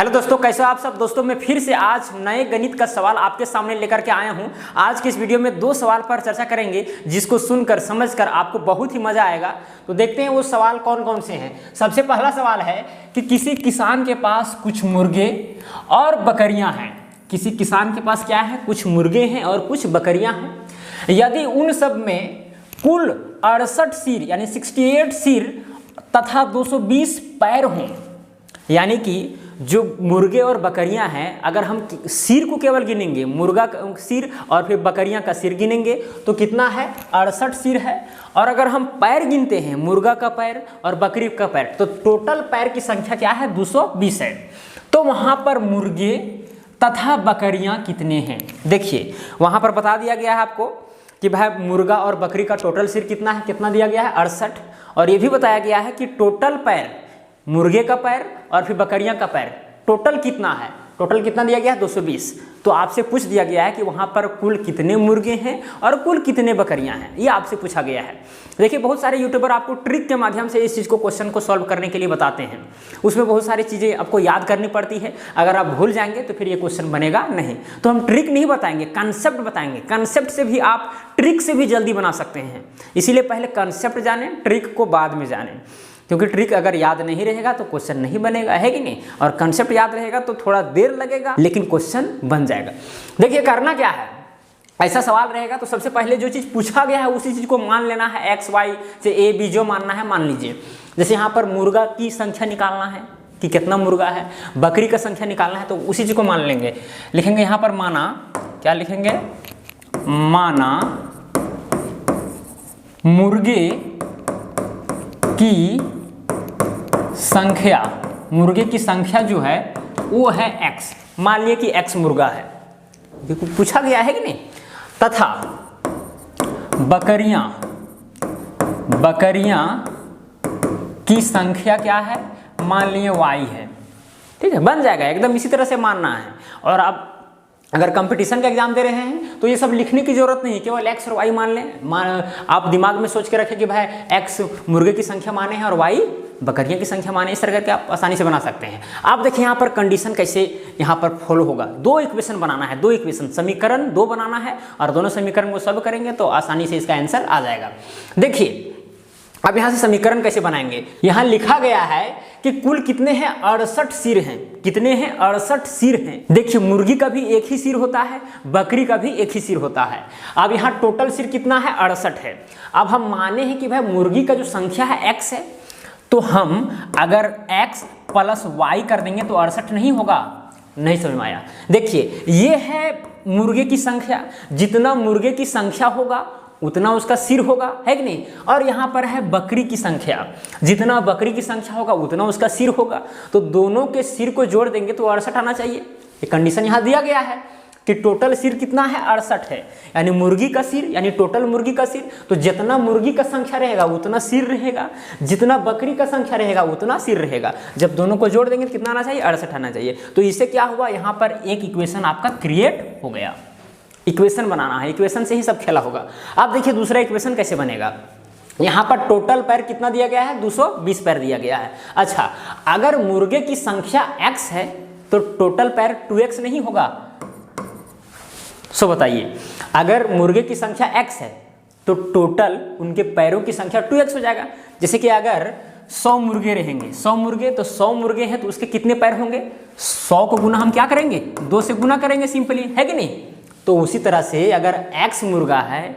Hello दोस्तों, कैसे हो आप सब। दोस्तों मैं फिर से आज नए गणित का सवाल आपके सामने लेकर के आया हूं। आज के इस वीडियो में दो सवाल पर चर्चा करेंगे जिसको सुनकर समझकर आपको बहुत ही मजा आएगा। तो देखते हैं वो सवाल कौन कौन से हैं। सबसे पहला सवाल है कि किसी किसान के पास कुछ मुर्गे और बकरियां हैं। किसी किसान के पास क्या है, कुछ मुर्गे हैं और कुछ बकरियां हैं। यदि उन सब में कुल 68 सिर यानी 68 सिर तथा 220 पैर हों, यानी कि जो मुर्गे और बकरियां हैं, अगर हम सिर को केवल गिनेंगे, मुर्गा का सिर और फिर बकरियां का सिर गिनेंगे तो कितना है, 68 सिर है। और अगर हम पैर गिनते हैं, मुर्गा का पैर और बकरी का पैर, तो टोटल पैर की संख्या क्या है, 220 है। तो वहां पर मुर्गे तथा बकरियां कितने हैं। देखिए वहां पर बता दिया गया है आपको कि भाई मुर्गा और बकरी का टोटल सिर कितना है, कितना दिया गया है, 68। और ये भी बताया गया है कि टोटल पैर, मुर्गे का पैर और फिर बकरियां का पैर टोटल कितना है, टोटल कितना दिया गया है, 220। तो आपसे पूछ दिया गया है कि वहां पर कुल कितने मुर्गे हैं और कुल कितने बकरियां हैं, ये आपसे पूछा गया है। देखिए बहुत सारे यूट्यूबर आपको ट्रिक के माध्यम से इस चीज़ को, क्वेश्चन को सॉल्व करने के लिए बताते हैं। उसमें बहुत सारी चीज़ें आपको याद करनी पड़ती है। अगर आप भूल जाएंगे तो फिर ये क्वेश्चन बनेगा नहीं। तो हम ट्रिक नहीं बताएंगे, कंसेप्ट बताएंगे। कंसेप्ट से भी आप ट्रिक से भी जल्दी बना सकते हैं। इसीलिए पहले कंसेप्ट जानें, ट्रिक को बाद में जानें। क्योंकि ट्रिक अगर याद नहीं रहेगा तो क्वेश्चन नहीं बनेगा, है कि नहीं। और कंसेप्ट याद रहेगा तो थोड़ा देर लगेगा लेकिन क्वेश्चन बन जाएगा। देखिए करना क्या है, ऐसा सवाल रहेगा तो सबसे पहले जो चीज़ पूछा गया है उसी चीज़ को मान लेना है। एक्स वाई से ए बी जो मानना है मान लीजिए। जैसे यहाँ पर मुर्गा की संख्या निकालना है कि कितना मुर्गा है, बकरी का संख्या निकालना है, तो उसी चीज़ को मान लेंगे। लिखेंगे यहाँ पर माना, क्या लिखेंगे, माना मुर्गे की संख्या, मुर्गे की संख्या जो है वो है x। मान लिया कि x मुर्गा है, पूछा गया है कि नहीं। तथा बकरियां की संख्या क्या है, मान लिए y है। ठीक है, बन जाएगा एकदम इसी तरह से मानना है। और अब अगर कंपटीशन का एग्जाम दे रहे हैं तो ये सब लिखने की जरूरत नहीं, केवल x और y मान लें। आप दिमाग में सोच के रखें कि भाई x मुर्गे की संख्या माने हैं और y बकरियां की संख्या माने। इस तरह करके आप आसानी से बना सकते हैं। आप देखिए यहाँ पर कंडीशन कैसे यहाँ पर फॉलो होगा। दो इक्वेशन बनाना है, दो इक्वेशन, समीकरण दो बनाना है और दोनों समीकरण को सॉल्व करेंगे तो आसानी से इसका आंसर आ जाएगा। देखिए अब यहाँ से समीकरण कैसे बनाएंगे। यहाँ लिखा गया है कि कुल कितने हैं, 68 सिर हैं। कितने हैं, 68 सिर हैं। देखिए मुर्गी का भी एक ही सिर होता है, बकरी का भी एक ही सिर होता है। अब यहाँ टोटल सिर कितना है, 68 है। अब हम माने हैं कि भाई मुर्गी का जो संख्या है x है, तो हम अगर x प्लस y कर देंगे तो 68 नहीं होगा। नहीं समझ में आया। देखिए ये है मुर्गे की संख्या, जितना मुर्गे की संख्या होगा उतना उसका सिर होगा, है कि नहीं। और यहाँ पर है बकरी की संख्या, जितना बकरी की संख्या होगा उतना उसका सिर होगा। तो दोनों के सिर को जोड़ देंगे तो 68 आना चाहिए। ये कंडीशन यहाँ दिया गया है कि टोटल सिर कितना है, 68 है। यानी मुर्गी का सिर, यानी टोटल मुर्गी का सिर, तो जितना मुर्गी का संख्या रहेगा उतना सिर रहेगा, जितना बकरी का संख्या रहेगा उतना सिर रहेगा। जब दोनों को जोड़ देंगे तो कितना आना चाहिए, 68 आना चाहिए। तो इससे क्या हुआ, यहाँ पर एक इक्वेशन आपका क्रिएट हो गया। इक्वेशन बनाना है, इक्वेशन से ही सब खेला होगा। अब देखिए दूसरा इक्वेशन कैसे बनेगा। यहाँ पर टोटल पैर कितना दिया गया है, 220 पैर दिया गया है। अच्छा, अगर मुर्गे की संख्या x है तो टोटल पैर 2x नहीं होगा। सो बताइए, अगर मुर्गे की संख्या x है तो टोटल उनके पैरों की संख्या 2x हो जाएगा। जैसे कि अगर 100 मुर्गे रहेंगे, 100 मुर्गे, तो 100 मुर्गे हैं तो उसके कितने पैर होंगे, 100 को गुना हम क्या करेंगे, 2 से गुना करेंगे सिंपली, है कि नहीं। तो उसी तरह से अगर x मुर्गा है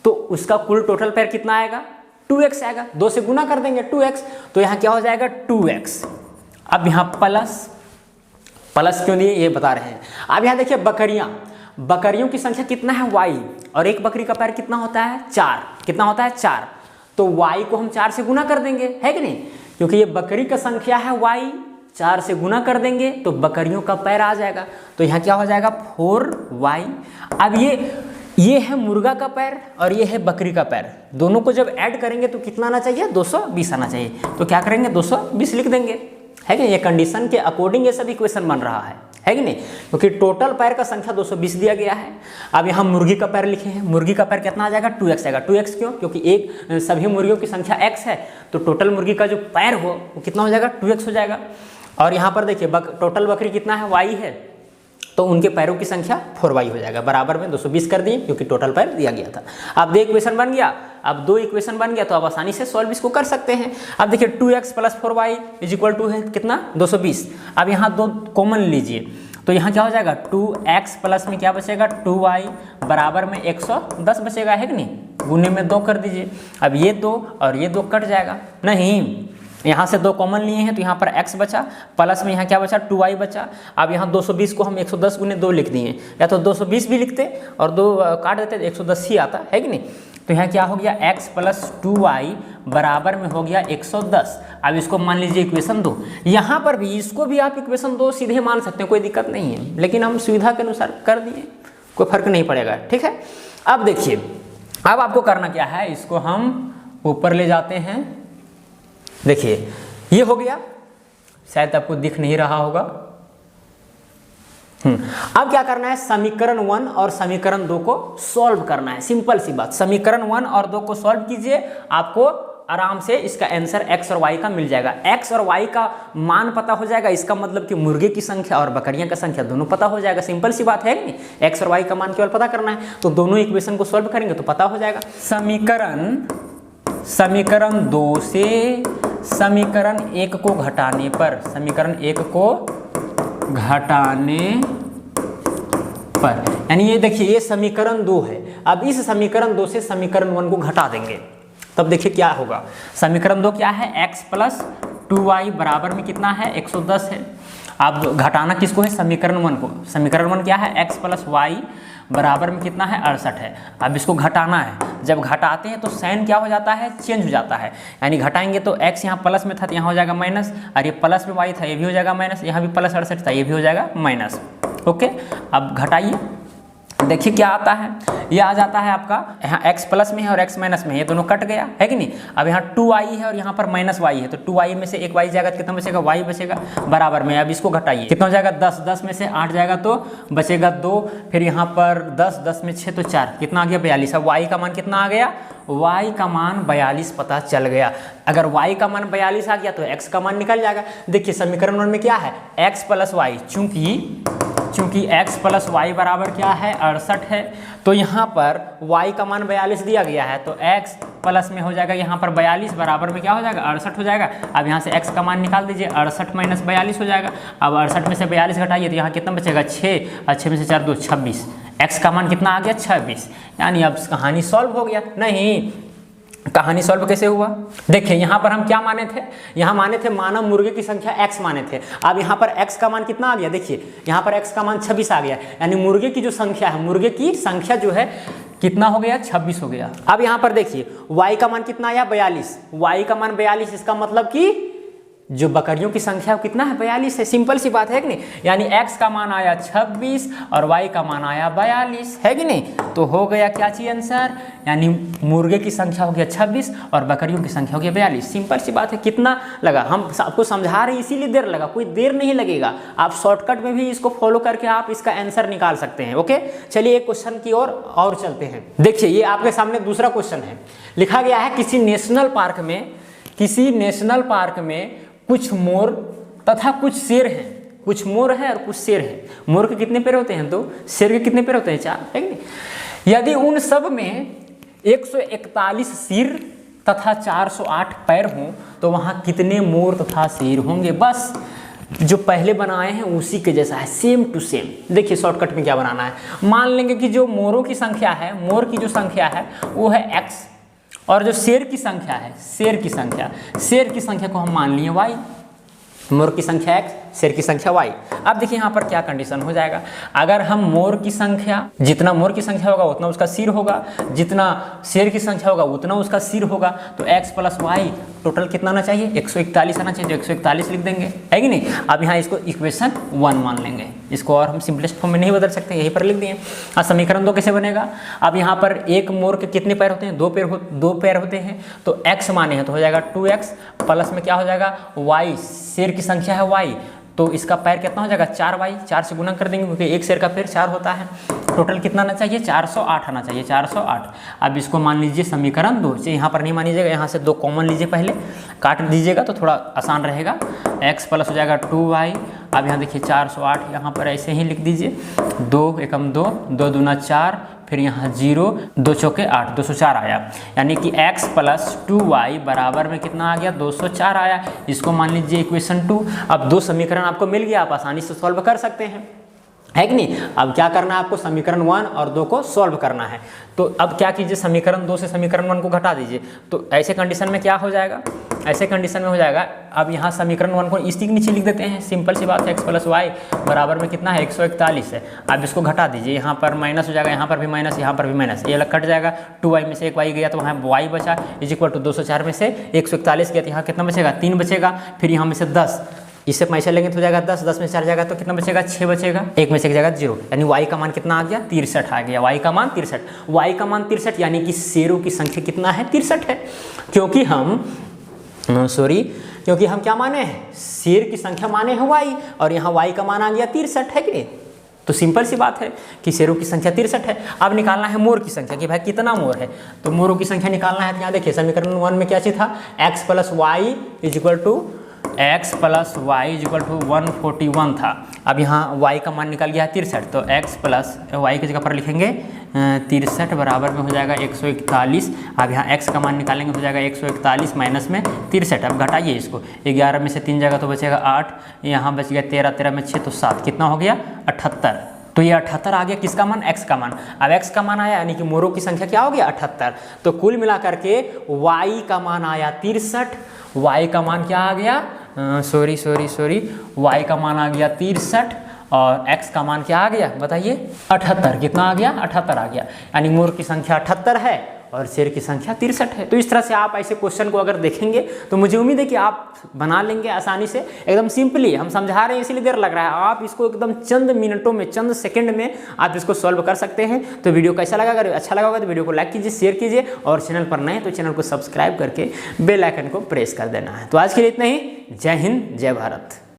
तो उसका कुल टोटल पैर कितना आएगा, 2x आएगा। 2 से गुना कर देंगे 2x, तो यहाँ क्या हो जाएगा, 2x। अब यहाँ प्लस क्यों दिए ये बता रहे हैं। अब यहाँ देखिए बकरियों की संख्या कितना है, y, और एक बकरी का पैर कितना होता है, 4। कितना होता है, 4। तो y को हम 4 से गुना कर देंगे, है कि नहीं, क्योंकि ये बकरी का संख्या है y, 4 से गुना कर देंगे तो बकरियों का पैर आ जाएगा। तो यहाँ क्या हो जाएगा, 4y। अब ये है मुर्गा का पैर और ये है बकरी का पैर, दोनों को जब ऐड करेंगे तो कितना आना चाहिए, 220 आना चाहिए। तो क्या करेंगे, 220 लिख देंगे, है कि ये कंडीशन के अकॉर्डिंग ये सब इक्वेशन बन रहा है कि नहीं। क्योंकि टोटल पैर का संख्या 220 दिया गया है। अब यहाँ मुर्गी का पैर लिखे हैं, मुर्गी का पैर कितना आ जाएगा, 2x आएगा। 2x क्यों, क्योंकि एक सभी मुर्गियों की संख्या x है तो टोटल मुर्गी का जो पैर हो वो कितना हो जाएगा, 2x हो जाएगा। और यहाँ पर देखिए टोटल बकरी कितना है, y है, तो उनके पैरों की संख्या 4y हो जाएगा, बराबर में 220 कर दिए क्योंकि टोटल पैर दिया गया था। अब दो इक्वेशन बन गया, अब दो इक्वेशन बन गया तो अब आसानी से सॉल्व इसको कर सकते हैं। अब देखिए 2x + 4y = है कितना, 220। अब यहाँ दो कॉमन लीजिए तो यहाँ क्या हो जाएगा, 2x प्लस में क्या बचेगा 2y बराबर में 110 बचेगा, है कि नहीं, गुने में 2 कर दीजिए। अब ये 2 और ये 2 कट जाएगा, नहीं यहाँ से 2 कॉमन लिए हैं तो यहाँ पर x बचा, प्लस में यहाँ क्या बचा 2y बचा। अब यहाँ 220 को हम 110 × 2 लिख दिए, या तो 220 भी लिखते और 2 काट देते तो 110 ही आता, है कि नहीं। तो यहाँ क्या हो गया, x + 2y बराबर में हो गया 110। अब इसको मान लीजिए इक्वेशन 2। यहाँ पर भी इसको भी आप इक्वेशन 2 सीधे मान सकते हैं, कोई दिक्कत नहीं है, लेकिन हम सुविधा के अनुसार कर दिए, कोई फर्क नहीं पड़ेगा, ठीक है। अब देखिए, अब आपको करना क्या है, इसको हम ऊपर ले जाते हैं। देखिए ये हो गया, शायद आपको दिख नहीं रहा होगा। अब क्या करना है, समीकरण 1 और समीकरण 2 को सॉल्व करना है, सिंपल सी बात। समीकरण 1 और 2 को सॉल्व कीजिए, आपको आराम से इसका आंसर x और y का मिल जाएगा। x और y का मान पता हो जाएगा, इसका मतलब कि मुर्गे की संख्या और बकरियां का संख्या दोनों पता हो जाएगा, सिंपल सी बात है कि नहीं। x और y का मान केवल पता करना है, तो दोनों इक्वेशन को सॉल्व करेंगे तो पता हो जाएगा। समीकरण 2 से समीकरण 1 को घटाने पर, समीकरण 1 को घटाने पर, यानी ये देखिए ये समीकरण 2 है। अब इस समीकरण 2 से समीकरण 1 को घटा देंगे, तब देखिए क्या होगा। समीकरण 2 क्या है, x + 2y बराबर में कितना है 110 है। अब घटाना किसको है, समीकरण 1 को। समीकरण 1 क्या है, x + y बराबर में कितना है 68 है। अब इसको घटाना है, जब घटाते हैं तो साइन क्या हो जाता है, चेंज हो जाता है, यानी घटाएंगे तो x यहाँ प्लस में था तो यहाँ हो जाएगा माइनस, और ये प्लस में y था ये भी हो जाएगा माइनस, यहाँ भी प्लस 68 था ये भी हो जाएगा माइनस। ओके, अब घटाइए, देखिए क्या आता है, ये आ जाता है आपका, यहाँ x प्लस में है और x माइनस में है, ये दोनों कट गया, है कि नहीं। अब यहाँ 2y है और यहाँ पर -y है, तो 2y में से एक y जाएगा तो कितना बचेगा, y बचेगा बराबर में। अब इसको घटाइए, कितना हो जाएगा 10, 10 में से 8 जाएगा तो बचेगा 2, फिर यहाँ पर 10, 10 में 6 तो 4, कितना आ गया 42। अब y का मान कितना आ गया, y का मान 42 पता चल गया। अगर y का मान 42 आ गया तो x का मान निकल जाएगा। देखिए समीकरण 1 में क्या है, x + y, चूंकि x + y बराबर क्या है 68 है, तो यहाँ पर y का मान 42 दिया गया है, तो x प्लस में हो जाएगा यहाँ पर 42 बराबर में क्या हो जाएगा 68 हो जाएगा। अब यहाँ से x का मान निकाल दीजिए, 68 - 42 हो जाएगा। अब 68 में से 42 घटाइए तो यहाँ कितना बचेगा 6, और 6 में से 4 2 26, x का मान कितना आ गया 26। यानी अब कहानी सॉल्व हो गया। नहीं, कहानी सॉल्व कैसे हुआ, देखिए यहाँ पर हम क्या माने थे, यहाँ माने थे मानव मुर्गे की संख्या x माने थे। अब यहाँ पर x का मान कितना आ गया, देखिए यहाँ पर x का मान 26 आ गया, यानी मुर्गे की जो संख्या है, मुर्गे की संख्या जो है कितना हो गया 26 हो गया। अब यहाँ पर देखिए y का मान कितना आया 42, y का मान 42, इसका मतलब कि जो बकरियों की संख्या कितना है 42 है, सिंपल सी बात है कि नहीं। यानी x का मान आया 26 और y का मान आया 42, है कि नहीं। तो हो गया क्या चीज आंसर, यानी मुर्गे की संख्या हो गया 26 और बकरियों की संख्या हो गया 42। सिंपल सी बात है, कितना लगा, हम आपको समझा रहे हैं इसीलिए देर लगा, कोई देर नहीं लगेगा। आप शॉर्टकट में भी इसको फॉलो करके आप इसका आंसर निकाल सकते हैं। ओके, चलिए एक क्वेश्चन की ओर और चलते हैं। देखिए ये आपके सामने दूसरा क्वेश्चन है, लिखा गया है किसी नेशनल पार्क में कुछ मोर तथा कुछ शेर हैं। कुछ मोर है और कुछ शेर है। मोर के कितने पैर होते हैं 2, शेर के कितने पैर होते हैं 4, है कि नहीं। यदि उन सब में 141 सिर तथा 408 पैर हों तो वहाँ कितने मोर तथा शेर होंगे। बस जो पहले बनाए हैं उसी के जैसा है, सेम टू सेम। देखिए शॉर्टकट में क्या बनाना है, मान लेंगे कि जो मोरों की संख्या है, मोर की जो संख्या है वो है x, और जो शेर की संख्या है, शेर की संख्या को हम मान लिए y। मोर की संख्या x, शेर की संख्या y। अब देखिए यहाँ पर क्या कंडीशन हो जाएगा, अगर हम मोर की संख्या, जितना मोर की संख्या होगा उतना उसका सिर होगा, जितना शेर की संख्या होगा उतना उसका सिर होगा, तो x + y टोटल कितना आना चाहिए 141 आना चाहिए, तो 141 लिख देंगे, है कि नहीं। अब यहाँ इसको इक्वेशन 1 मान लेंगे, इसको और हम सिंपलेस्ट फॉर्म में नहीं बदल सकते, यहीं पर लिख दिए। अब समीकरण 2 कैसे बनेगा, अब यहाँ पर एक मोर के कितने पैर होते हैं, 2 पैर होते हैं, तो x माने हैं तो हो जाएगा 2x, प्लस में क्या हो जाएगा y, शेर की संख्या है y, तो इसका पैर कितना हो जाएगा 4y, 4 से गुना कर देंगे क्योंकि एक शेर का पैर 4 होता है। टोटल कितना आना चाहिए 408 आना चाहिए, 408। अब इसको मान लीजिए समीकरण 2 से, यहाँ पर नहीं मानिएगा, यहाँ से 2 कॉमन लीजिए, पहले काट दीजिएगा तो थोड़ा आसान रहेगा। x प्लस हो जाएगा 2y। अब यहाँ देखिए 408 यहाँ पर ऐसे ही लिख दीजिए, 2 एकम 2, 2 दूना 4, फिर यहाँ 0, 2 चौके 8, 204 आया। यानी कि x प्लस 2y बराबर में कितना आ गया, 204 आया। इसको मान लीजिए इक्वेशन 2। अब 2 समीकरण आपको मिल गया, आप आसानी से सॉल्व कर सकते हैं, है कि नहीं। अब क्या करना है आपको, समीकरण 1 और 2 को सॉल्व करना है। तो अब क्या कीजिए, समीकरण 2 से समीकरण 1 को घटा दीजिए। तो ऐसे कंडीशन में क्या हो जाएगा, ऐसे कंडीशन में हो जाएगा, अब यहाँ समीकरण 1 को इसी के नीचे लिख देते हैं, सिंपल सी बात है। x प्लस वाई बराबर में कितना है, 141 है। अब इसको घटा दीजिए, यहाँ पर माइनस हो जाएगा, यहाँ पर भी माइनस, यहाँ पर भी माइनस, ये अलग कट जाएगा। 2y में से एक y गया तो वहाँ y बचा, इज इक्वल टू 204 में से 141 गया तो यहाँ कितना बचेगा, 3 बचेगा। फिर यहाँ में से 10, इससे पैसा लेंगे तो हो जाएगा 10, 10 में 4 जाएगा तो कितना बचेगा, 6 बचेगा, 1 में से 1 जाएगा 0। यानी y का मान कितना आ गया, 63 आ गया। y का मान 63, y का मान 63 यानी कि शेरों की संख्या कितना है, 63 है। क्योंकि हम क्या माने हैं, शेर की संख्या माने हैं y, और यहाँ y का मान आ गया 63, है कि नहीं। तो सिंपल सी बात है कि शेरों की संख्या 63 है। अब निकालना है मोर की संख्या कि भाई कितना मोर है, तो मोरों की संख्या निकालना है। तो यहाँ देखिए समीकरण 1 में क्या चीज था, x plus Y is equal to 141 था। अब यहाँ y का मान निकल गया है 63, तो x प्लस वाई की जगह पर लिखेंगे 63 बराबर में हो जाएगा 141। अब यहाँ x का मान निकालेंगे तो हो जाएगा 141 माइनस में 63। अब घटाइए इसको, 11 में से 3 जाएगा तो बचेगा 8, यहाँ बच गया 13, 13 में 6 तो 7, कितना हो गया 78। तो ये 78 आ गया, किसका मान, x का मान। अब x का मान आया यानी कि मोरों की संख्या क्या हो गया, 78। तो कुल मिलाकर के y का मान आया 63, y का मान क्या आ गया, सॉरी y का मान आ गया 63 और x का मान क्या आ गया बताइए, 78। कितना आ गया, 78 आ गया। यानी मोर की संख्या 78 है और शेर की संख्या 63 है। तो इस तरह से आप ऐसे क्वेश्चन को अगर देखेंगे तो मुझे उम्मीद है कि आप बना लेंगे आसानी से, एकदम सिंपली। हम समझा रहे हैं इसीलिए देर लग रहा है, आप इसको एकदम चंद मिनटों में, चंद सेकंड में आप इसको सॉल्व कर सकते हैं। तो वीडियो कैसा लगा, अगर अच्छा लगा होगा तो वीडियो को लाइक कीजिए, शेयर कीजिए, और चैनल पर नए तो चैनल को सब्सक्राइब करके बेल आइकन को प्रेस कर देना है। तो आज के लिए इतना ही। जय हिंद, जय भारत।